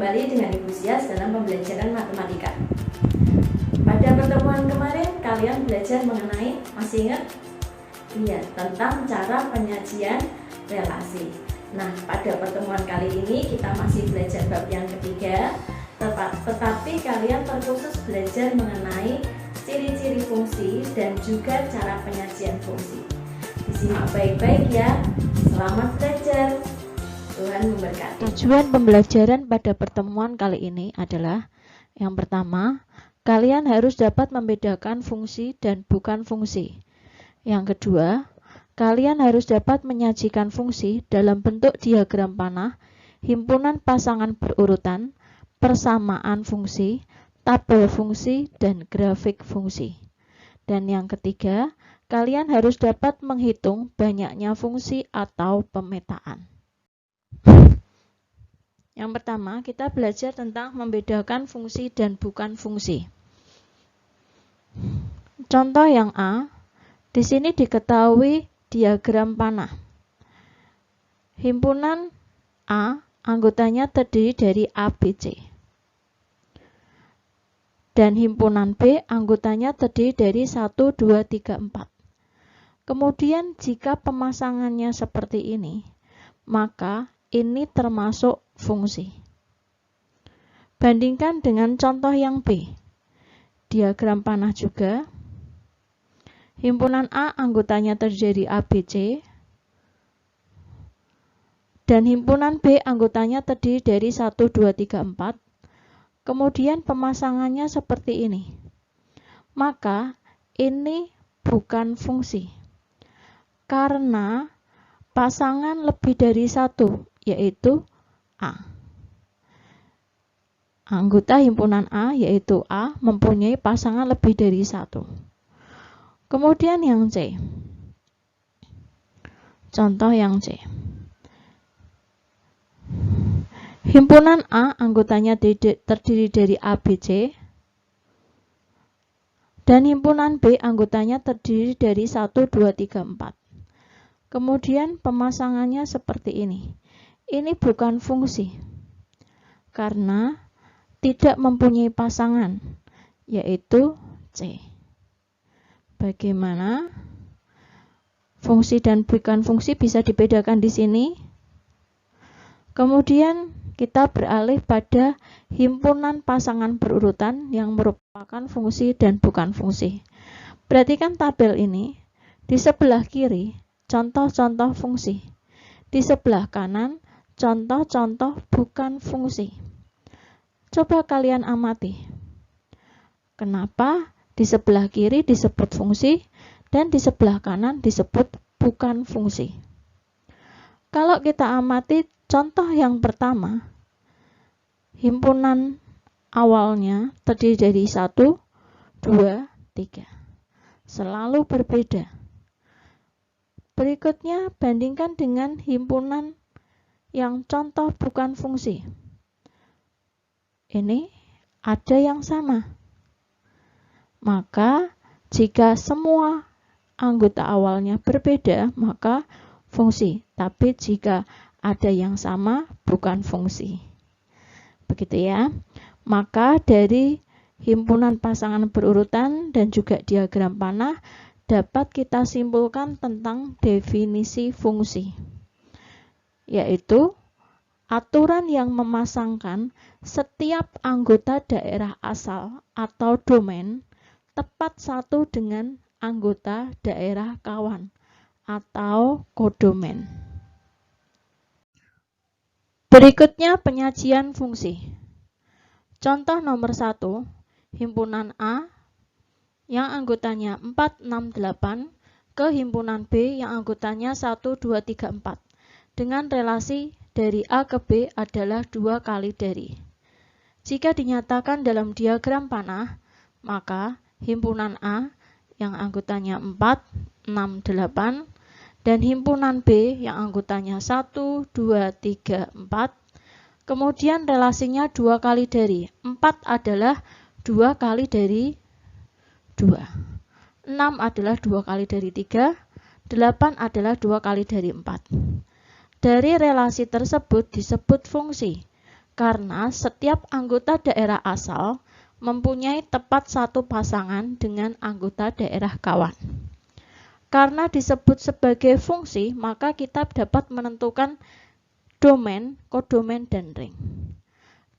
kembali dengan Ibu Sias dalam pembelajaran matematika. Pada pertemuan kemarin kalian belajar mengenai, masih ingat? Iya, tentang cara penyajian relasi. Nah, pada pertemuan kali ini kita masih belajar bab yang ketiga, tetapi kalian terkhusus belajar mengenai ciri-ciri fungsi dan juga cara penyajian fungsi. Disimak baik-baik ya. Selamat belajar. Tuhan memberkati. Tujuan pembelajaran pada pertemuan kali ini adalah yang pertama, kalian harus dapat membedakan fungsi dan bukan fungsi. Yang kedua, kalian harus dapat menyajikan fungsi dalam bentuk diagram panah, himpunan pasangan berurutan, persamaan fungsi, tabel fungsi, dan grafik fungsi. Dan yang ketiga, kalian harus dapat menghitung banyaknya fungsi atau pemetaan. Yang pertama, kita belajar tentang membedakan fungsi dan bukan fungsi. Contoh yang A, di sini diketahui diagram panah. Himpunan A, anggotanya terdiri dari A, B, C. Dan himpunan B, anggotanya terdiri dari 1, 2, 3, 4. Kemudian jika pemasangannya seperti ini, maka ini termasuk fungsi. Bandingkan dengan contoh yang B. Diagram panah juga. Himpunan A anggotanya terdiri A, B, C. Dan himpunan B anggotanya terdiri dari 1, 2, 3, 4. Kemudian pemasangannya seperti ini. Maka ini bukan fungsi. Karena pasangan lebih dari 1, yaitu A. Anggota himpunan A, yaitu A, mempunyai pasangan lebih dari 1. Kemudian yang C. Contoh yang C. Himpunan A, anggotanya terdiri dari A, B, C. Dan himpunan B, anggotanya terdiri dari 1, 2, 3, 4. Kemudian pemasangannya seperti ini. Ini bukan fungsi, karena tidak mempunyai pasangan, yaitu C. Bagaimana fungsi dan bukan fungsi bisa dibedakan di sini? Kemudian kita beralih pada himpunan pasangan berurutan yang merupakan fungsi dan bukan fungsi. Perhatikan tabel ini. Di sebelah kiri, contoh-contoh fungsi. Di sebelah kanan, contoh-contoh bukan fungsi. Coba kalian amati. Kenapa di sebelah kiri disebut fungsi dan di sebelah kanan disebut bukan fungsi? Kalau kita amati contoh yang pertama, himpunan awalnya terdiri dari 1, 2, 3. Selalu berbeda. Berikutnya bandingkan dengan himpunan yang contoh bukan fungsi. Ini ada yang sama. Maka jika semua anggota awalnya berbeda, maka fungsi. Tapi jika ada yang sama, bukan fungsi. Begitu ya. Maka dari himpunan pasangan berurutan dan juga diagram panah dapat kita simpulkan tentang definisi fungsi, yaitu aturan yang memasangkan setiap anggota daerah asal atau domain tepat satu dengan anggota daerah kawan atau kodomain. Berikutnya penyajian fungsi. Contoh nomor 1, himpunan A yang anggotanya 4, 6, 8 ke himpunan B yang anggotanya 1, 2, 3, 4 dengan relasi dari A ke B adalah 2 kali dari. Jika dinyatakan dalam diagram panah, maka himpunan A yang anggotanya 4, 6, 8 dan himpunan B yang anggotanya 1, 2, 3, 4 kemudian relasinya 2 kali dari. 4 adalah 2 kali dari 2. 6 adalah 2 kali dari 3. 8 adalah 2 kali dari 4. Dari relasi tersebut disebut fungsi. Karena setiap anggota daerah asal mempunyai tepat satu pasangan dengan anggota daerah kawan. Karena disebut sebagai fungsi, maka kita dapat menentukan domain, kodomain, dan ring.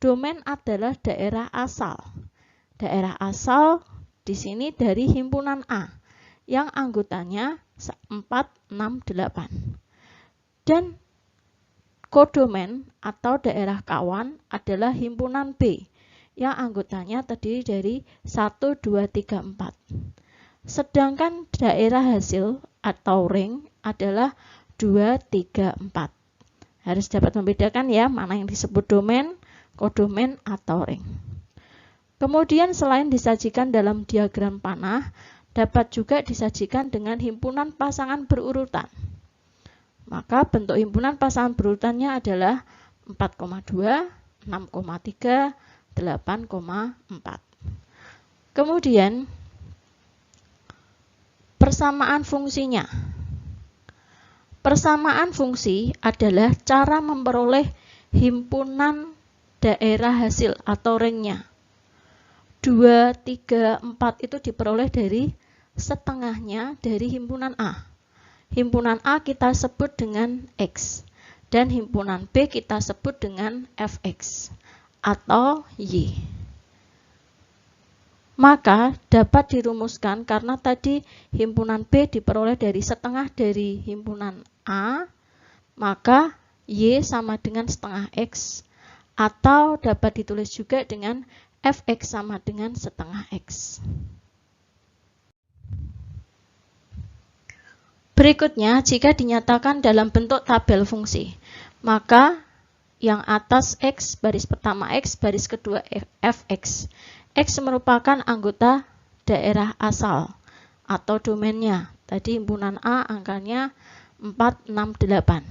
Domain adalah daerah asal. Daerah asal di sini dari himpunan A yang anggotanya 4, 6, 8. Dan kodomain atau daerah kawan adalah himpunan B yang anggotanya terdiri dari 1, 2, 3, 4. Sedangkan daerah hasil atau ring adalah 2, 3, 4. Harus dapat membedakan ya, mana yang disebut domain, kodomain, atau ring. Kemudian selain disajikan dalam diagram panah, dapat juga disajikan dengan himpunan pasangan berurutan. Maka bentuk himpunan pasangan berurutannya adalah 4,2, 6,3, 8,4. Kemudian persamaan fungsinya. Persamaan fungsi adalah cara memperoleh himpunan daerah hasil atau ringnya. 2, 3, 4 itu diperoleh dari setengahnya dari himpunan A. Himpunan A kita sebut dengan X dan himpunan B kita sebut dengan Fx atau Y. Maka dapat dirumuskan karena tadi himpunan B diperoleh dari setengah dari himpunan A, maka Y sama dengan setengah X, atau dapat ditulis juga dengan Fx sama dengan setengah X. Berikutnya, jika dinyatakan dalam bentuk tabel fungsi, maka yang atas X, baris pertama X, baris kedua Fx. X merupakan anggota daerah asal atau domainnya. Tadi himpunan A angkanya 4, 6, 8.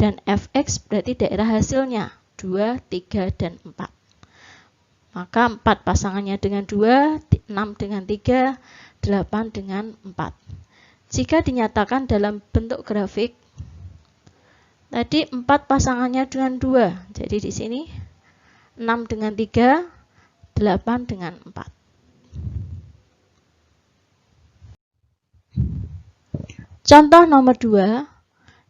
Dan Fx berarti daerah hasilnya 2, 3, dan 4. Maka 4 pasangannya dengan 2, 6 dengan 3, 8 dengan 4. Jika dinyatakan dalam bentuk grafik, tadi 4 pasangannya dengan 2. Jadi di sini 6 dengan 3, 8 dengan 4. Contoh nomor 2,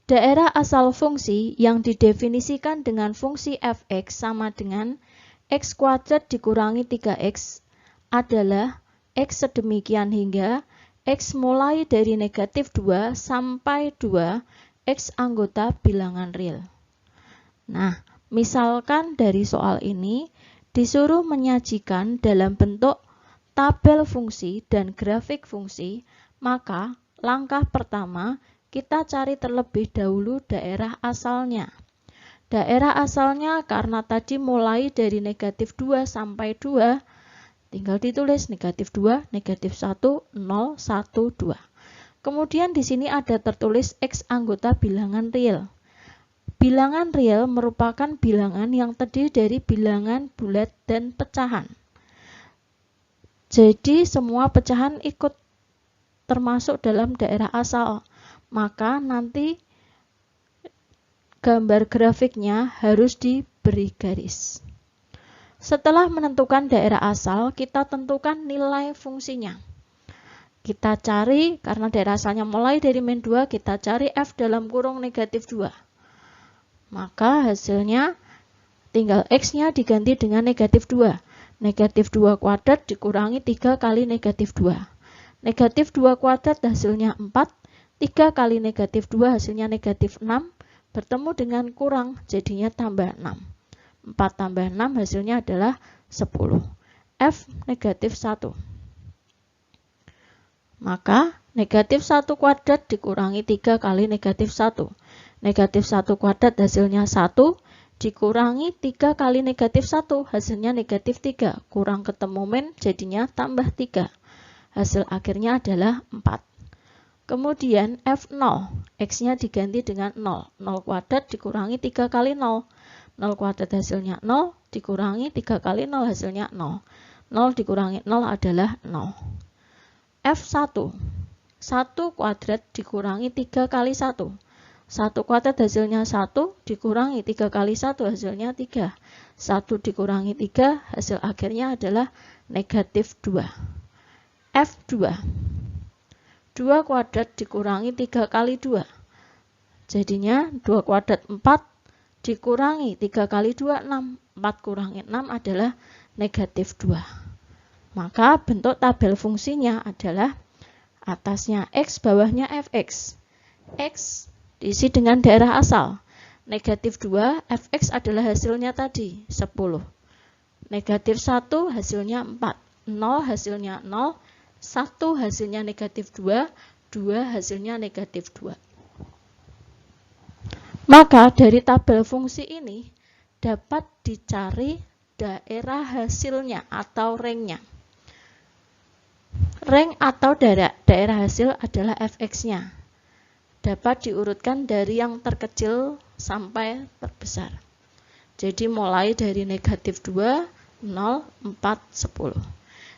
daerah asal fungsi yang didefinisikan dengan fungsi fx sama dengan x kuadrat dikurangi 3x adalah x sedemikian hingga x mulai dari negatif 2 sampai 2 X anggota bilangan real. Nah, misalkan dari soal ini disuruh menyajikan dalam bentuk tabel fungsi dan grafik fungsi, maka langkah pertama kita cari terlebih dahulu daerah asalnya. Daerah asalnya karena tadi mulai dari negatif 2 sampai 2, tinggal ditulis negatif 2, negatif 1, 0, 1, 2. Kemudian di sini ada tertulis X anggota bilangan real. Bilangan real merupakan bilangan yang terdiri dari bilangan bulat dan pecahan. Jadi semua pecahan ikut termasuk dalam daerah asal. Maka nanti gambar grafiknya harus diberi garis. Setelah menentukan daerah asal, kita tentukan nilai fungsinya. Kita cari, karena daerah asalnya mulai dari min 2, kita cari F dalam kurung negatif 2. Maka hasilnya tinggal X-nya diganti dengan negatif 2. Negatif 2 kuadrat dikurangi 3 kali negatif 2. Negatif 2 kuadrat hasilnya 4. 3 kali negatif 2 hasilnya negatif 6. Bertemu dengan kurang, jadinya tambah 6. 4 tambah 6 hasilnya adalah 10. F negatif 1. Maka negatif 1 kuadrat dikurangi 3 kali negatif 1. Negatif 1 kuadrat hasilnya 1, dikurangi 3 kali negatif 1, hasilnya negatif 3. Kurang ketemu min, jadinya tambah 3. Hasil akhirnya adalah 4. Kemudian F0, X-nya diganti dengan 0. 0 kuadrat dikurangi 3 kali 0. 0 kuadrat hasilnya 0, dikurangi 3 kali 0 hasilnya 0. 0 dikurangi 0 adalah 0. F1, 1 kuadrat dikurangi 3 kali 1. 1 kuadrat hasilnya 1, dikurangi 3 kali 1 hasilnya 3. 1 dikurangi 3, hasil akhirnya adalah negatif 2. F2. 2 kuadrat dikurangi 3 kali 2. Jadinya 2 kuadrat 4 dikurangi 3 kali 2, 6. 4 kurangi 6 adalah negatif 2. Maka bentuk tabel fungsinya adalah atasnya X, bawahnya Fx. X diisi dengan daerah asal. Negatif 2, Fx adalah hasilnya tadi, 10. Negatif 1 hasilnya 4. 0 hasilnya 0. 1 hasilnya negatif 2. 2 hasilnya negatif 2. Maka dari tabel fungsi ini dapat dicari daerah hasilnya atau range-nya. Range atau daerah hasil adalah Fx-nya. Dapat diurutkan dari yang terkecil sampai terbesar. Jadi mulai dari negatif 2, 0, 4, 10.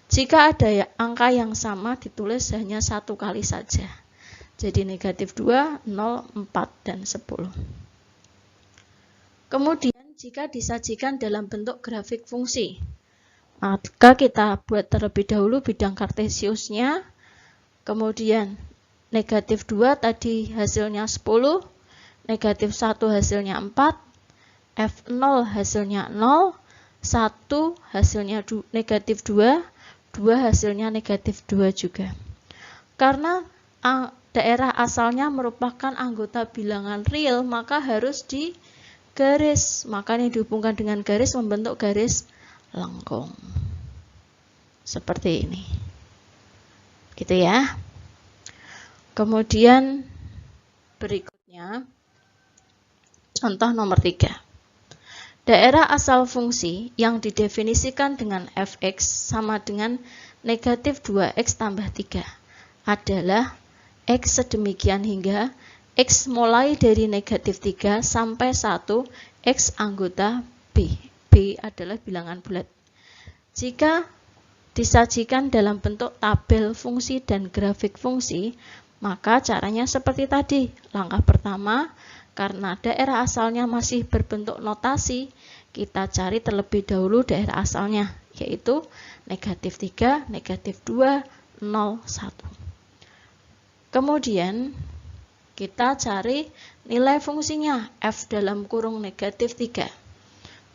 Jika ada angka yang sama ditulis hanya 1 kali saja. Jadi negatif 2, 0, 4, dan 10. Kemudian jika disajikan dalam bentuk grafik fungsi, maka kita buat terlebih dahulu bidang kartesiusnya. Kemudian negatif 2 tadi hasilnya 10, negatif 1 hasilnya 4, F0 hasilnya 0, 1 hasilnya negatif 2, 2 hasilnya negatif 2 juga. Karena daerah asalnya merupakan anggota bilangan real, maka harus digaris. Makanya dihubungkan dengan garis membentuk garis lengkung. Seperti ini. Gitu ya. Kemudian berikutnya contoh nomor 3. Daerah asal fungsi yang didefinisikan dengan Fx sama dengan negatif 2x tambah 3 adalah x sedemikian hingga x mulai dari negatif 3 sampai 1 x anggota B. B adalah bilangan bulat. Jika disajikan dalam bentuk tabel fungsi dan grafik fungsi, maka caranya seperti tadi. Langkah pertama, karena daerah asalnya masih berbentuk notasi, kita cari terlebih dahulu daerah asalnya, yaitu negatif 3, negatif 2, 0, 1. Kemudian, kita cari nilai fungsinya, f dalam kurung negatif 3.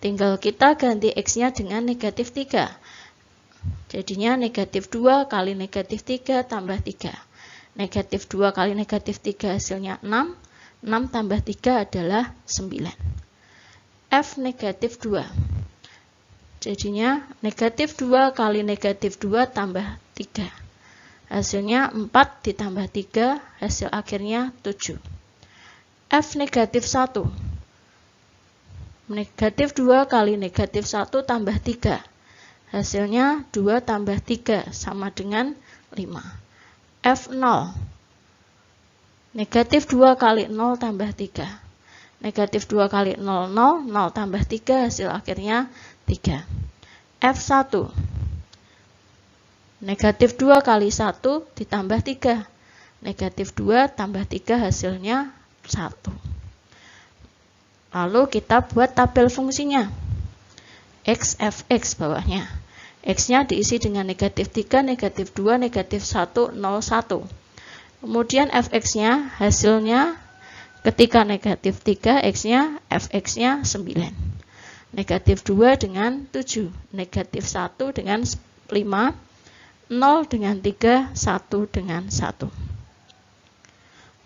Tinggal kita ganti x-nya dengan negatif 3. Jadinya negatif 2 kali negatif 3 tambah 3. Negatif 2 kali negatif 3 hasilnya 6. 6 tambah 3 adalah 9. F negatif 2. Jadinya negatif 2 kali negatif 2 tambah 3. Hasilnya 4 ditambah 3, hasil akhirnya 7. F negatif 1. Negatif 2 kali negatif 1 tambah 3. Hasilnya 2 tambah 3 sama dengan 5. F0. Negatif 2 kali 0 tambah 3. Negatif 2 kali 0, 0. 0 tambah 3, hasil akhirnya 3. F1. Negatif 2 kali 1 ditambah 3. Negatif 2 tambah 3, hasilnya 1. Lalu kita buat tabel fungsinya. X, Fx bawahnya. X-nya diisi dengan negatif 3, negatif 2, negatif 1, 0, 1. Kemudian Fx-nya hasilnya ketika negatif 3, X-nya, Fx-nya 9. Negatif 2 dengan 7. Negatif 1 dengan 5. 0 dengan 3, 1 dengan 1.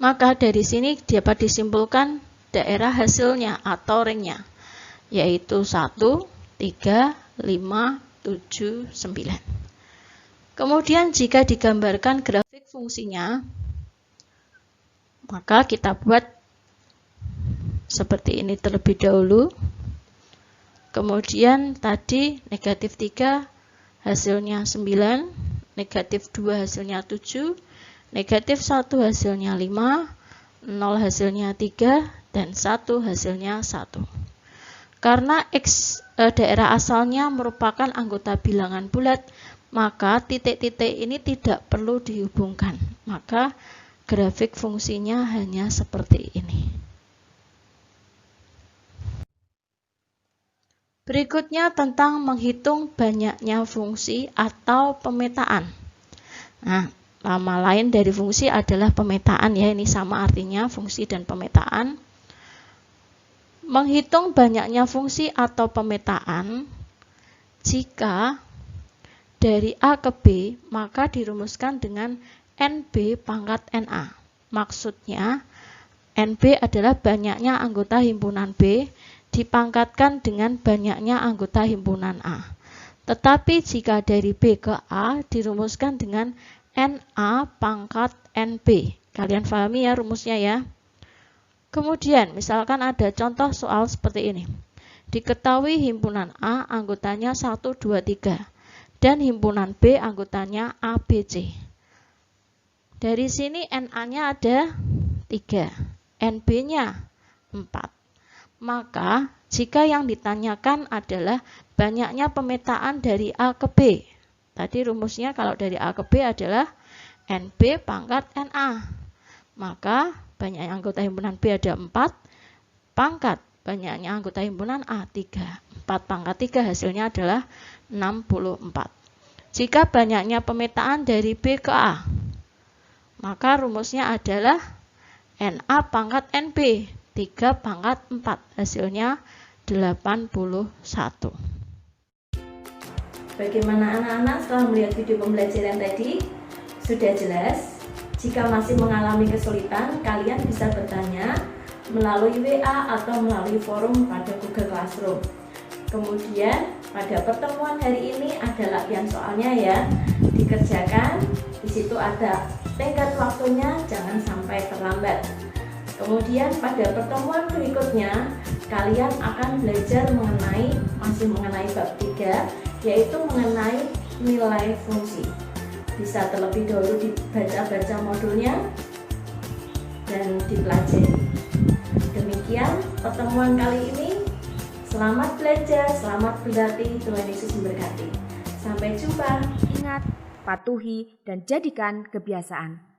Maka dari sini dapat disimpulkan daerah hasilnya atau range-nya, yaitu 1, 3, 5, 7, 9. Kemudian jika digambarkan grafik fungsinya, maka kita buat seperti ini terlebih dahulu. Kemudian tadi negatif 3 hasilnya 9, negatif 2 hasilnya 7, negatif 1 hasilnya 5, 0 hasilnya 3, dan 1 hasilnya 1. Karena X daerah asalnya merupakan anggota bilangan bulat, maka titik-titik ini tidak perlu dihubungkan. Maka grafik fungsinya hanya seperti ini. Berikutnya tentang menghitung banyaknya fungsi atau pemetaan. Nah, nama lain dari fungsi adalah pemetaan ya, ini sama artinya fungsi dan pemetaan. Menghitung banyaknya fungsi atau pemetaan jika dari A ke B, maka dirumuskan dengan NB pangkat NA. Maksudnya, NB adalah banyaknya anggota himpunan B dipangkatkan dengan banyaknya anggota himpunan A. Tetapi jika dari B ke A dirumuskan dengan NA pangkat NB. Kalian pahami ya rumusnya ya. Kemudian misalkan ada contoh soal seperti ini. Diketahui himpunan A anggotanya 1, 2, 3 dan himpunan B anggotanya A, B, C. Dari sini NA-nya ada 3, NB-nya 4. Maka, jika yang ditanyakan adalah banyaknya pemetaan dari A ke B. Tadi rumusnya kalau dari A ke B adalah NB pangkat NA. Maka, banyaknya anggota himpunan B ada 4, pangkat banyaknya anggota himpunan A 3. 4 pangkat 3 hasilnya adalah 64. Jika banyaknya pemetaan dari B ke A, maka rumusnya adalah NA pangkat NB. 3 pangkat 4 hasilnya 81. Bagaimana anak-anak setelah melihat video pembelajaran tadi? Sudah jelas? Jika masih mengalami kesulitan, kalian bisa bertanya melalui WA atau melalui forum pada Google Classroom. Kemudian pada pertemuan hari ini ada latihan soalnya ya, dikerjakan. Di situ ada tenggat waktunya, jangan sampai terlambat. Kemudian pada pertemuan berikutnya kalian akan belajar masih mengenai bab 3, yaitu mengenai nilai fungsi. Bisa terlebih dahulu dibaca-baca modulnya dan dipelajari. Demikian pertemuan kali ini. Selamat belajar, selamat berlatih, Tuhan Yesus memberkati. Sampai jumpa. Ingat, patuhi dan jadikan kebiasaan.